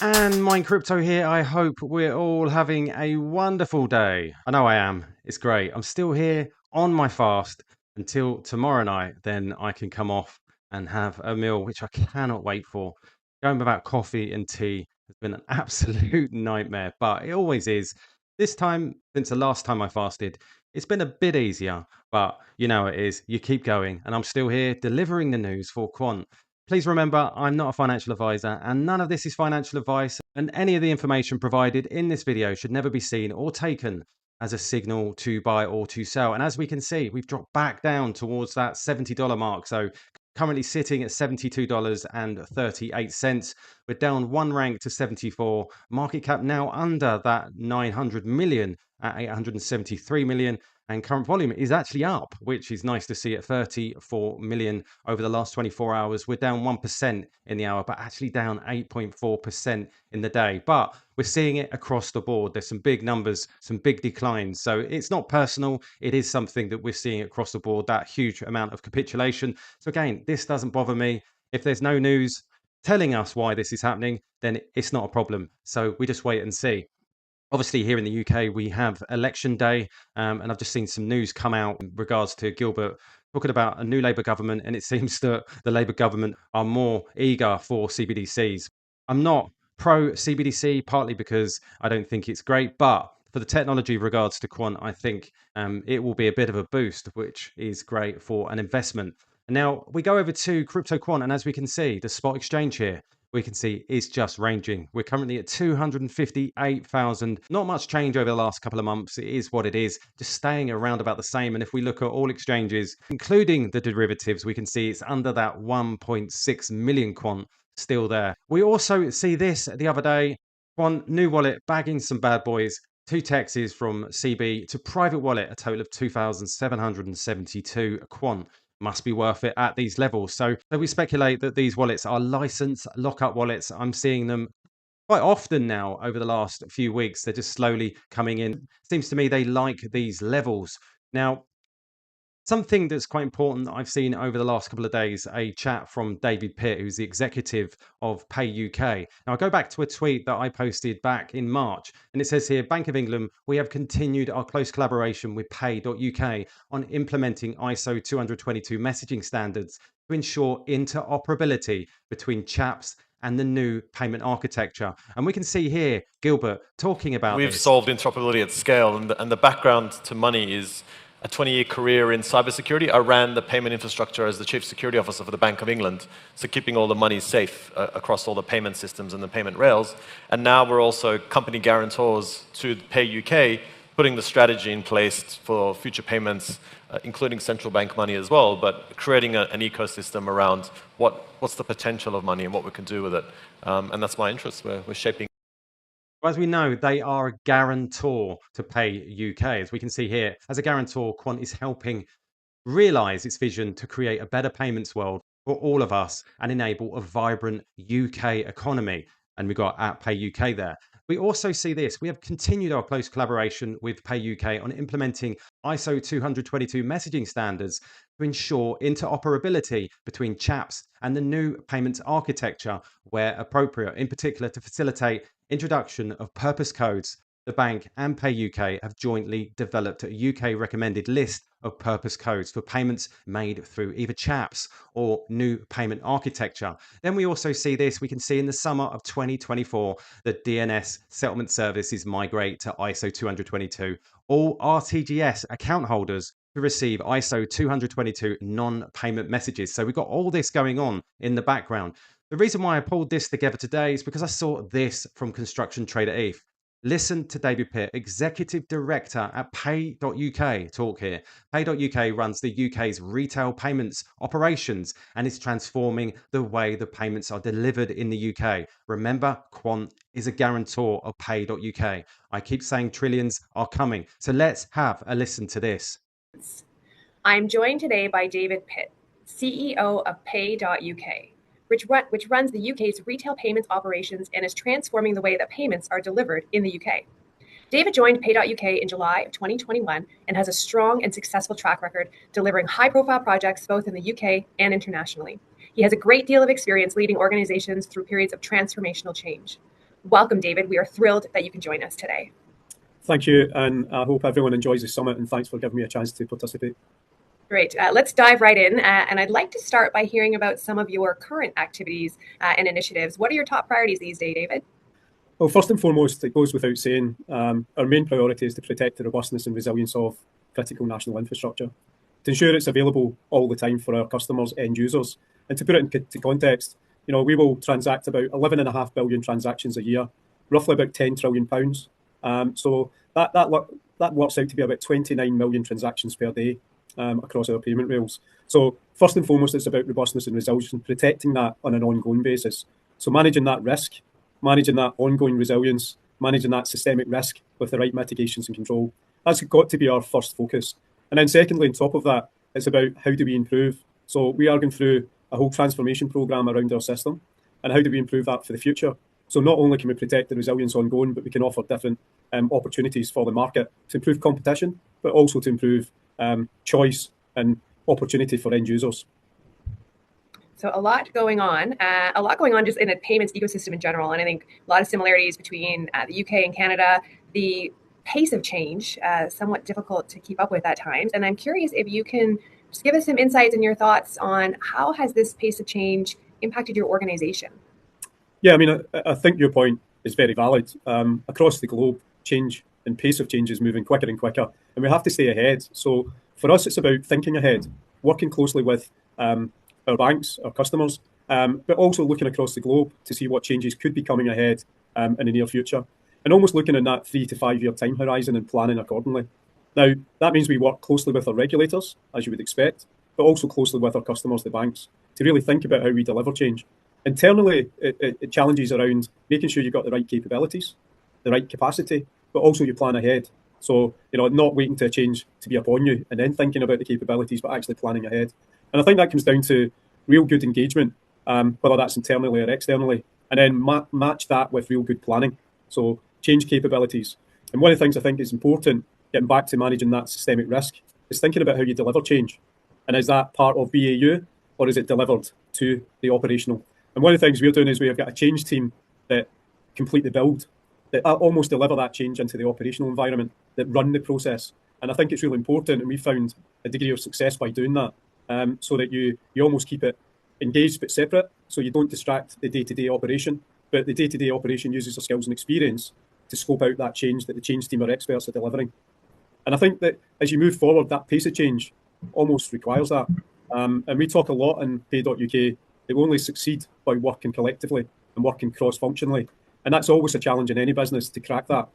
And Mine Crypto here. I hope we're all having a wonderful day. I know I am. It's great. I'm still here on my fast until tomorrow night. Then I can come off and have a meal, which I cannot wait for. Going without coffee and tea has been an absolute nightmare, but it always is. This time, since the last time I fasted, it's been a bit easier, but you know it is. You keep going, and I'm still here delivering the news for Quant. Please remember, I'm not a financial advisor and none of this is financial advice, and any of the information provided in this video should never be seen or taken as a signal to buy or to sell. And as we can see, we've dropped back down towards that $70 mark. So currently sitting at $72.38. We're down one rank to 74. Market cap now under that 900 million at 873 million. And current volume is actually up, which is nice to see at 34 million over the last 24 hours. We're down 1% in the hour, but actually down 8.4% in the day. But we're seeing it across the board. There's some big numbers, some big declines. So it's not personal. It is something that we're seeing across the board, that huge amount of capitulation. So again, this doesn't bother me. If there's no news telling us why this is happening, then it's not a problem. So we just wait and see. Obviously, here in the UK, we have election day, and I've just seen some news come out in regards to Gilbert talking about a new Labour government, and it seems that the Labour government are more eager for CBDCs. I'm not pro CBDC, partly because I don't think it's great, but for the technology regards to Quant, I think it will be a bit of a boost, which is great for an investment. And now we go over to Crypto Quant, and as we can see, the spot exchange here we can see is just ranging. We're currently at 258,000. Not much change over the last couple of months. It is what it is, just staying around about the same. And if we look at all exchanges, including the derivatives, we can see it's under that 1.6 million quant still there. We also see this the other day, Quant new wallet bagging some bad boys. Two texts from CB to private wallet, a total of 2,772 quant must be worth it at these levels. So we speculate that these wallets are licensed lockup wallets. I'm seeing them quite often now over the last few weeks. They're just slowly coming in. Seems to me they like these levels. Now, something that's quite important that I've seen over the last couple of days, a chat from David Pitt, who's the executive of Pay UK. Now, I go back to a tweet that I posted back in March, and it says here, Bank of England, we have continued our close collaboration with Pay.uk on implementing ISO 222 messaging standards to ensure interoperability between CHAPS and the new payment architecture. And we can see here, Gilbert, talking about We've this. solved interoperability at scale, and the background to money is a 20-year career in cybersecurity. I ran the payment infrastructure as the chief security officer for the Bank of England, so keeping all the money safe across all the payment systems and the payment rails. And now we're also company guarantors to Pay UK, putting the strategy in place for future payments, including central bank money as well, but creating an ecosystem around what's the potential of money and what we can do with it. And that's my interest. We're shaping. As we know, they are a guarantor to Pay UK. As we can see here, as a guarantor, Quant is helping realize its vision to create a better payments world for all of us and enable a vibrant UK economy. And we got at Pay UK there. We also see this. We have continued our close collaboration with Pay UK on implementing ISO 222 messaging standards to ensure interoperability between CHAPS and the new payments architecture where appropriate, in particular to facilitate introduction of purpose codes. The bank and Pay UK have jointly developed a UK recommended list of purpose codes for payments made through either CHAPS or new payment architecture. Then we also see this, we can see in the summer of 2024, that DNS settlement services migrate to ISO 222. All RTGS account holders to receive ISO 222 non-payment messages. So we've got all this going on in the background. The reason why I pulled this together today is because I saw this from Construction Trader ETH. Listen to David Pitt, Executive Director at Pay.uk, talk here. Pay.uk runs the UK's retail payments operations and is transforming the way the payments are delivered in the UK. Remember, Quant is a guarantor of Pay.uk. I keep saying trillions are coming. So let's have a listen to this. I'm joined today by David Pitt, CEO of Pay.uk. Which runs the UK's retail payments operations and is transforming the way that payments are delivered in the UK. David joined Pay.UK in July of 2021 and has a strong and successful track record delivering high-profile projects both in the UK and internationally. He has a great deal of experience leading organizations through periods of transformational change. Welcome, David. We are thrilled that you can join us today. Thank you, and I hope everyone enjoys the summit, and thanks for giving me a chance to participate. Great. Let's dive right in, and I'd like to start by hearing about some of your current activities and initiatives. What are your top priorities these days, David? Well, first and foremost, it goes without saying, our main priority is to protect the robustness and resilience of critical national infrastructure, to ensure it's available all the time for our customers, end users. And to put it into context, we will transact about 11.5 billion transactions a year, roughly about £10 trillion. So that works out to be about 29 million transactions per day across our payment rails. So first and foremost, it's about robustness and resilience, and protecting that on an ongoing basis. So managing that risk, managing that ongoing resilience, managing that systemic risk with the right mitigations and control. That's got to be our first focus. And then secondly, on top of that, it's about how do we improve. So we are going through a whole transformation program around our system, and how do we improve that for the future. So not only can we protect the resilience ongoing, but we can offer different opportunities for the market to improve competition, but also to improve choice and opportunity for end users. So a lot going on just in the payments ecosystem in general. And I think a lot of similarities between the UK and Canada. The pace of change, somewhat difficult to keep up with at times. And I'm curious if you can just give us some insights and your thoughts on how has this pace of change impacted your organization? Yeah, I mean, I think your point is very valid. Across the globe, change and pace of change is moving quicker and quicker, and we have to stay ahead. So for us, it's about thinking ahead, working closely with our banks, our customers, but also looking across the globe to see what changes could be coming ahead in the near future, and almost looking in that 3 to 5 year time horizon and planning accordingly. Now, that means we work closely with our regulators, as you would expect, but also closely with our customers, the banks, to really think about how we deliver change. Internally, it challenges around making sure you've got the right capabilities, the right capacity, but also you plan ahead. So, not waiting to a change to be upon you and then thinking about the capabilities, but actually planning ahead. And I think that comes down to real good engagement, whether that's internally or externally, and then match that with real good planning. So change capabilities. And one of the things I think is important, getting back to managing that systemic risk, is thinking about how you deliver change. And is that part of BAU, or is it delivered to the operational? And one of the things we're doing is we've got a change team that complete the build, that almost deliver that change into the operational environment, that run the process. And I think it's really important, and we found a degree of success by doing that, so that you almost keep it engaged but separate, so you don't distract the day-to-day operation, but the day-to-day operation uses their skills and experience to scope out that change that the change team are experts at delivering. And I think that as you move forward, that pace of change almost requires that. And we talk a lot in Pay.UK that we only succeed by working collectively and working cross-functionally. And that's always a challenge in any business to crack that.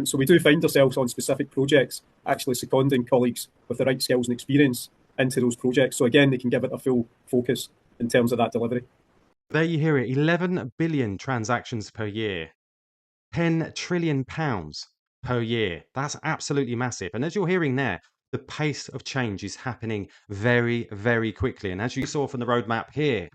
So we do find ourselves on specific projects actually seconding colleagues with the right skills and experience into those projects. So again, they can give it a full focus in terms of that delivery. There you hear it, 11 billion transactions per year, £10 trillion per year. That's absolutely massive. And as you're hearing there, the pace of change is happening very, very quickly. And as you saw from the roadmap here,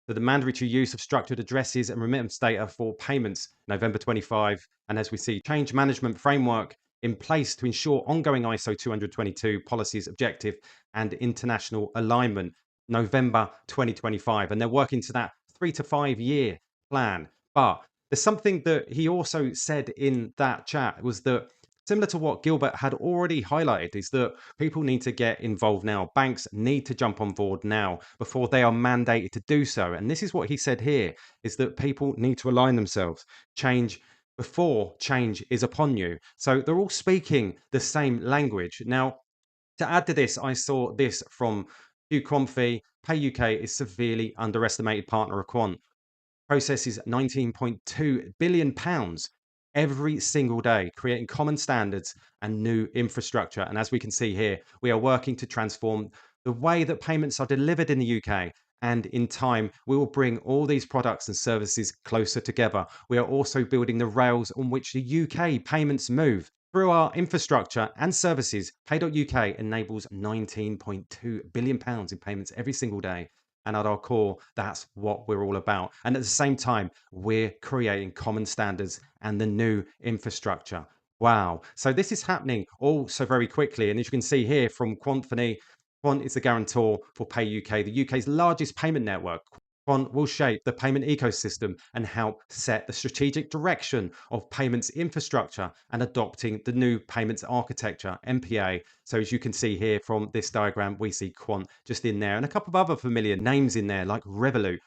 the mandatory use of structured addresses and remittance data for payments, November 25. And as we see, change management framework in place to ensure ongoing ISO 222 policies, objective and international alignment, November 2025. And they're working to that 3 to 5 year plan. But there's something that he also said in that chat was that, similar to what Gilbert had already highlighted, is that people need to get involved now. Banks need to jump on board now before they are mandated to do so. And this is what he said here, is that people need to align themselves. Change before change is upon you. So they're all speaking the same language. Now, to add to this, I saw this from QNT. Pay UK is severely underestimated partner of Quant. Processes £19.2 billion every single day, creating common standards and new infrastructure. And as we can see here, we are working to transform the way that payments are delivered in the UK. And in time, we will bring all these products and services closer together. We are also building the rails on which the UK payments move. Through our infrastructure and services, Pay.UK enables £19.2 billion in payments every single day. And at our core, that's what we're all about. And at the same time, we're creating common standards and the new infrastructure. Wow. So this is happening all so very quickly. And as you can see here from Quant is the guarantor for Pay UK, the UK's largest payment network. Quant will shape the payment ecosystem and help set the strategic direction of payments infrastructure and adopting the new payments architecture, MPA. So as you can see here from this diagram, we see Quant just in there and a couple of other familiar names in there like Revolut,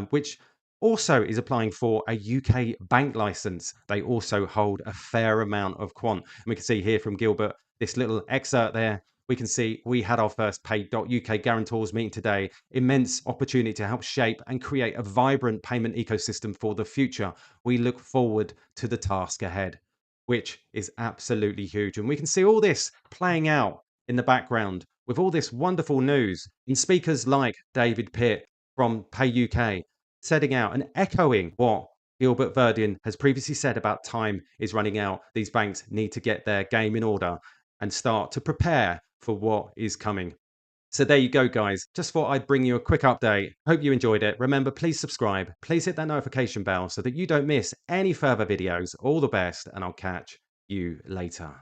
which also is applying for a UK bank license. They also hold a fair amount of quant. And we can see here from Gilbert, this little excerpt there, we can see we had our first Pay.UK guarantors meeting today. Immense opportunity to help shape and create a vibrant payment ecosystem for the future. We look forward to the task ahead, which is absolutely huge. And we can see all this playing out in the background with all this wonderful news in speakers like David Pitt from Pay UK, setting out and echoing what Gilbert Verdin has previously said about time is running out. These banks need to get their game in order and start to prepare for what is coming. So there you go, guys. Just thought I'd bring you a quick update. Hope you enjoyed it. Remember, please subscribe. Please hit that notification bell so that you don't miss any further videos. All the best, and I'll catch you later.